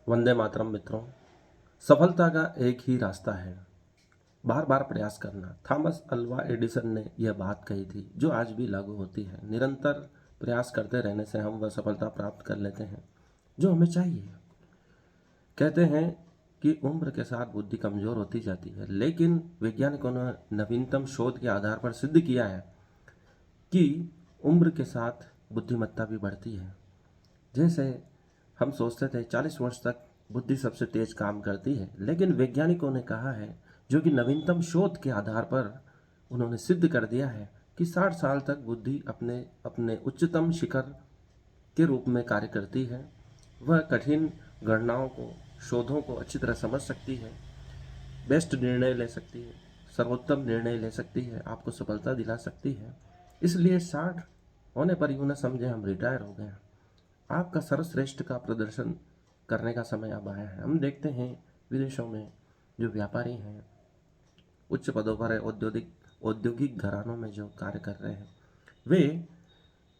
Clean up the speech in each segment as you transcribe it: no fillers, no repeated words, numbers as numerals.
वंदे मातरम मित्रों। सफलता का एक ही रास्ता है, बार बार प्रयास करना। थॉमस अल्वा एडिसन ने यह बात कही थी जो आज भी लागू होती है। निरंतर प्रयास करते रहने से हम वह सफलता प्राप्त कर लेते हैं जो हमें चाहिए। कहते हैं कि उम्र के साथ बुद्धि कमजोर होती जाती है, लेकिन वैज्ञानिकों ने नवीनतम शोध के आधार पर सिद्ध किया है कि उम्र के साथ बुद्धिमत्ता भी बढ़ती है। जैसे हम सोचते थे 40 वर्ष तक बुद्धि सबसे तेज काम करती है, लेकिन वैज्ञानिकों ने कहा है, जो कि नवीनतम शोध के आधार पर उन्होंने सिद्ध कर दिया है कि 60 साल तक बुद्धि अपने अपने उच्चतम शिखर के रूप में कार्य करती है। वह कठिन गणनाओं को, शोधों को अच्छी तरह समझ सकती है, बेस्ट निर्णय ले सकती है, सर्वोत्तम निर्णय ले सकती है, आपको सफलता दिला सकती है। इसलिए 60 होने पर यूं न समझे हम रिटायर हो गए। आपका सर्वश्रेष्ठ का प्रदर्शन करने का समय अब आया है। हम देखते हैं विदेशों में जो व्यापारी हैं, उच्च पदों पर है, औद्योगिक घरानों में जो कार्य कर रहे हैं, वे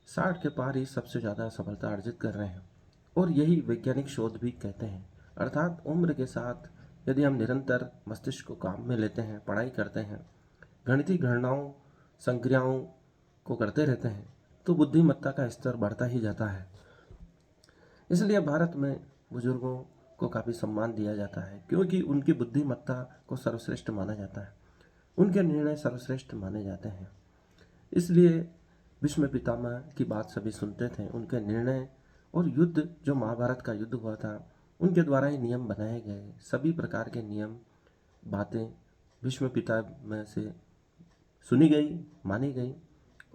60 के पार ही सबसे ज़्यादा सफलता अर्जित कर रहे हैं। और यही वैज्ञानिक शोध भी कहते हैं। अर्थात उम्र के साथ यदि हम निरंतर मस्तिष्क को काम में लेते हैं, पढ़ाई करते हैं, गणितीय गणनाओं, संक्रियाओं को करते रहते हैं, तो बुद्धिमत्ता का स्तर बढ़ता ही जाता है। इसलिए भारत में बुजुर्गों को काफ़ी सम्मान दिया जाता है, क्योंकि उनकी बुद्धिमत्ता को सर्वश्रेष्ठ माना जाता है, उनके निर्णय सर्वश्रेष्ठ माने जाते हैं। इसलिए भीष्म पितामह की बात सभी सुनते थे। उनके निर्णय और युद्ध, जो महाभारत का युद्ध हुआ था, उनके द्वारा ही नियम बनाए गए। सभी प्रकार के नियम, बातें भीष्म पितामह से सुनी गई, मानी गई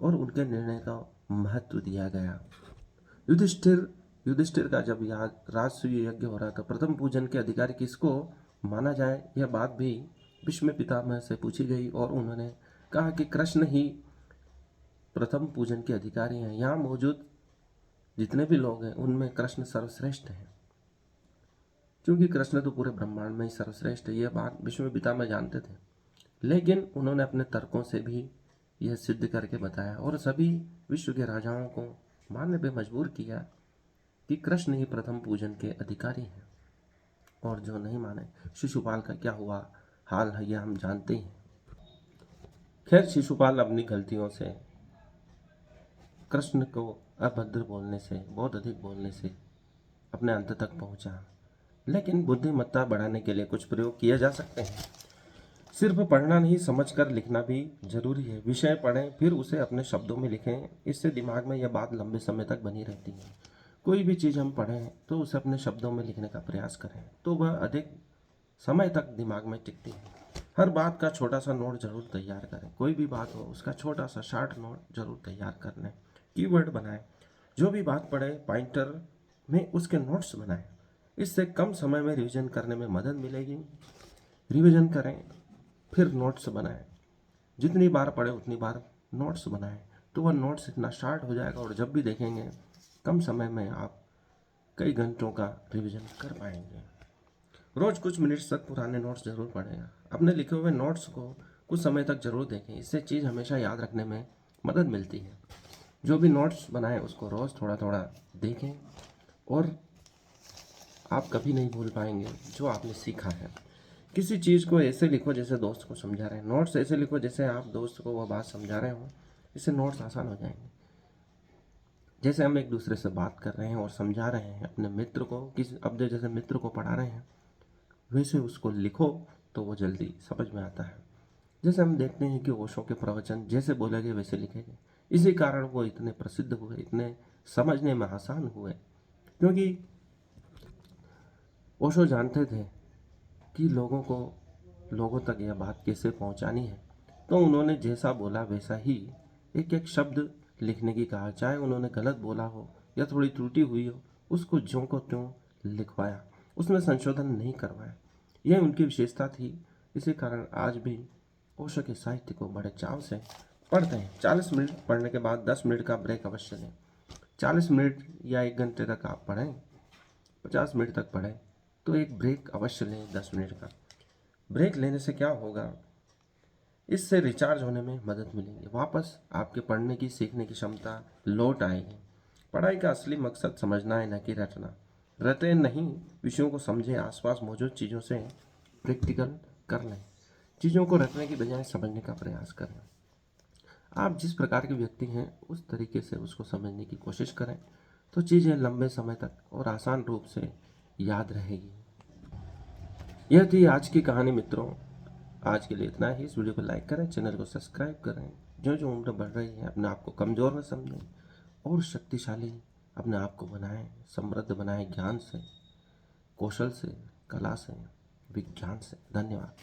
और उनके निर्णय का महत्व दिया गया। युधिष्ठिर युधिष्ठिर का जब राजसूय यज्ञ हो रहा था, प्रथम पूजन के अधिकारी किसको माना जाए, यह बात भी भीष्म पितामह से पूछी गई और उन्होंने कहा कि कृष्ण ही प्रथम पूजन के अधिकारी हैं। यहाँ मौजूद जितने भी लोग हैं उनमें कृष्ण सर्वश्रेष्ठ हैं, क्योंकि कृष्ण तो पूरे ब्रह्मांड में ही सर्वश्रेष्ठ है। यह बात भीष्म पितामह जानते थे, लेकिन उन्होंने अपने तर्कों से भी यह सिद्ध करके बताया और सभी विश्व के राजाओं को मानने पर मजबूर किया कि कृष्ण ही प्रथम पूजन के अधिकारी हैं। और जो नहीं माने, शिशुपाल का क्या हुआ हाल है यह हम जानते ही हैं। खैर, शिशुपाल अपनी गलतियों से, कृष्ण को अभद्र बोलने से, बहुत अधिक बोलने से अपने अंत तक पहुंचा। लेकिन बुद्धिमत्ता बढ़ाने के लिए कुछ प्रयोग किए जा सकते हैं। सिर्फ पढ़ना नहीं, समझकर लिखना भी जरूरी है। विषय पढ़ें, फिर उसे अपने शब्दों में लिखें। इससे दिमाग में यह बात लंबे समय तक बनी रहती है। कोई भी चीज़ हम पढ़ें तो उसे अपने शब्दों में लिखने का प्रयास करें, तो वह अधिक समय तक दिमाग में टिकती है। हर बात का छोटा सा नोट जरूर तैयार करें। कोई भी बात हो, उसका छोटा सा शॉर्ट नोट जरूर तैयार कर लें। कीवर्ड बनाएं। जो भी बात पढ़े, पॉइंटर में उसके नोट्स बनाएं। इससे कम समय में रिवीजन करने में मदद मिलेगी। रिवीजन करें, फिर नोट्स बनाएं। जितनी बार पढ़े उतनी बार नोट्स बनाएं, तो वह नोट्स इतना शार्ट हो जाएगा और जब भी देखेंगे कम समय में आप कई घंटों का रिवीजन कर पाएंगे। रोज कुछ मिनट तक पुराने नोट्स जरूर पढ़ें। अपने लिखे हुए नोट्स को कुछ समय तक जरूर देखें। इससे चीज़ हमेशा याद रखने में मदद मिलती है। जो भी नोट्स बनाएं उसको रोज़ थोड़ा थोड़ा देखें और आप कभी नहीं भूल पाएंगे जो आपने सीखा है। किसी चीज़ को ऐसे लिखो जैसे दोस्त को समझा रहे हैं। नोट्स ऐसे लिखो जैसे आप दोस्त को वह बात समझा रहे हो। इससे नोट्स आसान हो जाएंगे। जैसे हम एक दूसरे से बात कर रहे हैं और समझा रहे हैं अपने मित्र को, किसी अब जैसे मित्र को पढ़ा रहे हैं, वैसे उसको लिखो तो वो जल्दी समझ में आता है। जैसे हम देखते हैं कि ओशो के प्रवचन जैसे बोलेंगे वैसे लिखेंगे। इसी कारण वो इतने प्रसिद्ध हुए, इतने समझने में आसान हुए, क्योंकि ओशो जानते थे कि लोगों तक यह बात कैसे पहुंचानी है। तो उन्होंने जैसा बोला वैसा ही एक एक शब्द लिखने की कहा। चाहे उन्होंने गलत बोला हो या थोड़ी त्रुटि हुई हो, उसको ज्यों को त्यों लिखवाया, उसमें संशोधन नहीं करवाया। यह उनकी विशेषता थी। इसी कारण आज भी ओशो के साहित्य को बड़े चाव से पढ़ते हैं। 40 मिनट पढ़ने के बाद 10 मिनट का ब्रेक अवश्य लें। 40 मिनट या 1 घंटे तक आप पढ़ें, 50 मिनट तक पढ़ें, तो एक ब्रेक अवश्य लें 10 मिनट का। ब्रेक लेने से क्या होगा, इससे रिचार्ज होने में मदद मिलेगी। वापस आपके पढ़ने की, सीखने की क्षमता लौट आएगी। पढ़ाई का असली मकसद समझना है, न कि रटना। रटे नहीं, विषयों को समझें, आसपास मौजूद चीज़ों से प्रैक्टिकल कर लें। चीज़ों को रटने की बजाय समझने का प्रयास करें। आप जिस प्रकार के व्यक्ति हैं उस तरीके से उसको समझने की कोशिश करें तो चीज़ें लंबे समय तक और आसान रूप से याद रहेगी। यह थी आज की कहानी मित्रों। आज के लिए इतना ही। इस वीडियो को लाइक करें, चैनल को सब्सक्राइब करें। जो जो उम्र बढ़ रही है अपने आप को कमज़ोर न समझें और शक्तिशाली अपने आप को बनाएं, समृद्ध बनाएं, ज्ञान से, कौशल से, कला से, विज्ञान से। धन्यवाद।